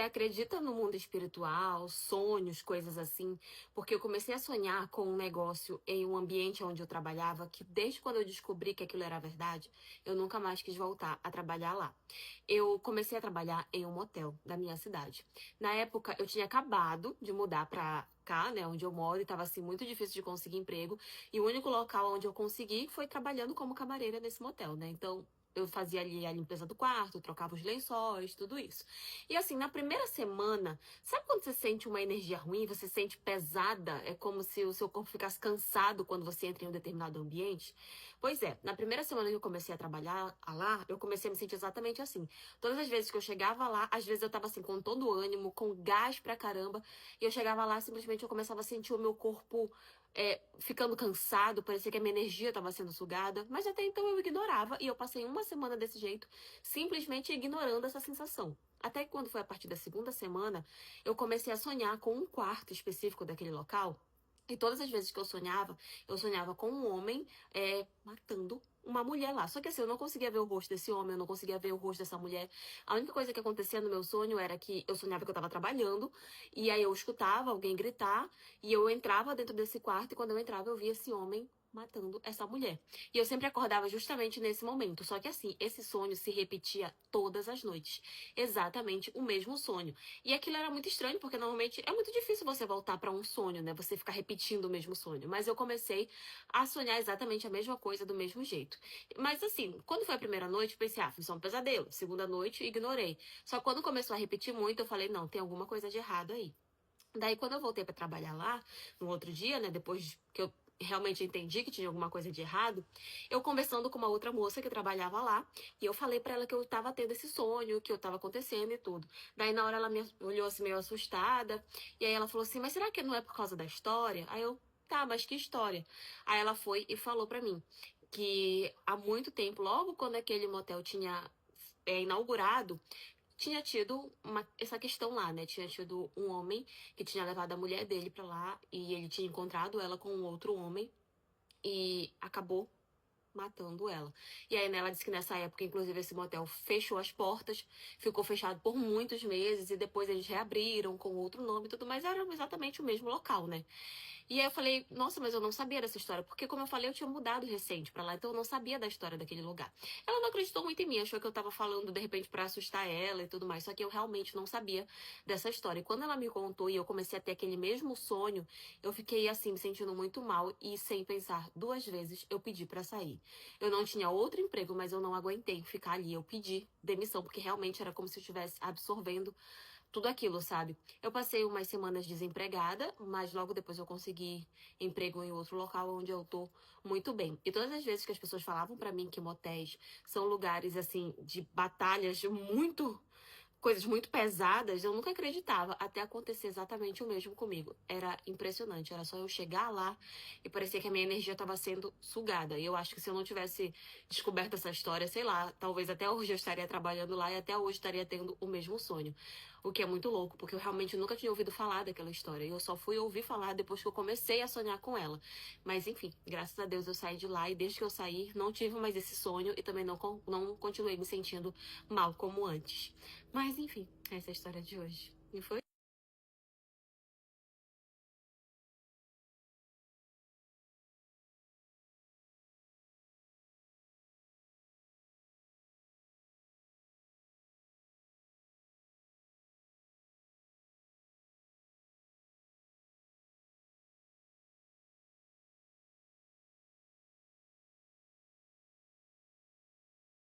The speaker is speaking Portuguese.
Você acredita no mundo espiritual, sonhos, coisas assim? Porque eu comecei a sonhar com um negócio em um ambiente onde eu trabalhava, que desde quando eu descobri que aquilo era verdade, eu nunca mais quis voltar a trabalhar lá. Eu comecei a trabalhar em um motel da minha cidade. Na época, eu tinha acabado de mudar pra cá, né, onde eu moro, e tava assim muito difícil de conseguir emprego, e o único local onde eu consegui foi trabalhando como camareira nesse motel, né? Então, eu fazia ali a limpeza do quarto, trocava os lençóis, tudo isso. E assim, na primeira semana, sabe quando você sente uma energia ruim, você sente pesada? É como se o seu corpo ficasse cansado quando você entra em um determinado ambiente? Pois é, na primeira semana que eu comecei a trabalhar lá, eu comecei a me sentir exatamente assim. Todas as vezes que eu chegava lá, às vezes eu tava assim, com todo o ânimo, com gás pra caramba, e eu chegava lá, simplesmente eu começava a sentir o meu corpo ficando cansado, parecia que a minha energia estava sendo sugada, mas até então eu ignorava e eu passei uma semana desse jeito, simplesmente ignorando essa sensação. Até que quando foi a partir da segunda semana, eu comecei a sonhar com um quarto específico daquele local. E todas as vezes que eu sonhava com um homem matando uma mulher lá. Só que assim, eu não conseguia ver o rosto desse homem, eu não conseguia ver o rosto dessa mulher. A única coisa que acontecia no meu sonho era que eu sonhava que eu tava trabalhando, e aí eu escutava alguém gritar, e eu entrava dentro desse quarto, e quando eu entrava, eu via esse homem matando essa mulher. E eu sempre acordava justamente nesse momento. Só que assim, esse sonho se repetia todas as noites. Exatamente o mesmo sonho. E aquilo era muito estranho, porque normalmente é muito difícil você voltar pra um sonho, né? Você ficar repetindo o mesmo sonho. Mas eu comecei a sonhar exatamente a mesma coisa do mesmo jeito. Mas assim, quando foi a primeira noite, eu pensei, foi só um pesadelo. Segunda noite, ignorei. Só que quando começou a repetir muito, eu falei, não, tem alguma coisa de errado aí. Daí, quando eu voltei pra trabalhar lá, no outro dia, né, depois que eu realmente entendi que tinha alguma coisa de errado, eu conversando com uma outra moça que trabalhava lá, e eu falei pra ela que eu tava tendo esse sonho, que eu tava acontecendo e tudo. Daí, na hora, ela me olhou assim, meio assustada, e aí ela falou assim, mas será que não é por causa da história? Aí eu, tá, mas que história? Aí ela foi e falou pra mim que há muito tempo, logo quando aquele motel tinha inaugurado, tinha tido essa questão lá, né? Tinha tido um homem que tinha levado a mulher dele pra lá e ele tinha encontrado ela com um outro homem e acabou matando ela. E aí, né, ela disse que nessa época, inclusive, esse motel fechou as portas, ficou fechado por muitos meses e depois eles reabriram com outro nome e tudo, mas era exatamente o mesmo local, né? E aí eu falei, nossa, mas eu não sabia dessa história, porque como eu falei, eu tinha mudado recente pra lá, então eu não sabia da história daquele lugar. Ela não acreditou muito em mim, achou que eu tava falando de repente pra assustar ela e tudo mais, só que eu realmente não sabia dessa história. E quando ela me contou e eu comecei a ter aquele mesmo sonho, eu fiquei assim, me sentindo muito mal e sem pensar duas vezes, eu pedi pra sair. Eu não tinha outro emprego, mas eu não aguentei ficar ali, eu pedi demissão, porque realmente era como se eu estivesse absorvendo tudo aquilo, sabe? Eu passei umas semanas desempregada, mas logo depois eu consegui emprego em outro local onde eu tô muito bem. E todas as vezes que as pessoas falavam pra mim que motéis são lugares assim de batalhas muito coisas muito pesadas, eu nunca acreditava, até acontecer exatamente o mesmo comigo. Era impressionante, era só eu chegar lá e parecia que a minha energia estava sendo sugada. E eu acho que se eu não tivesse descoberto essa história, sei lá, talvez até hoje eu estaria trabalhando lá e até hoje estaria tendo o mesmo sonho. O que é muito louco, porque eu realmente nunca tinha ouvido falar daquela história. E eu só fui ouvir falar depois que eu comecei a sonhar com ela. Mas enfim, graças a Deus eu saí de lá e desde que eu saí, não tive mais esse sonho e também não continuei me sentindo mal como antes. Mas enfim, essa é a história de hoje. E foi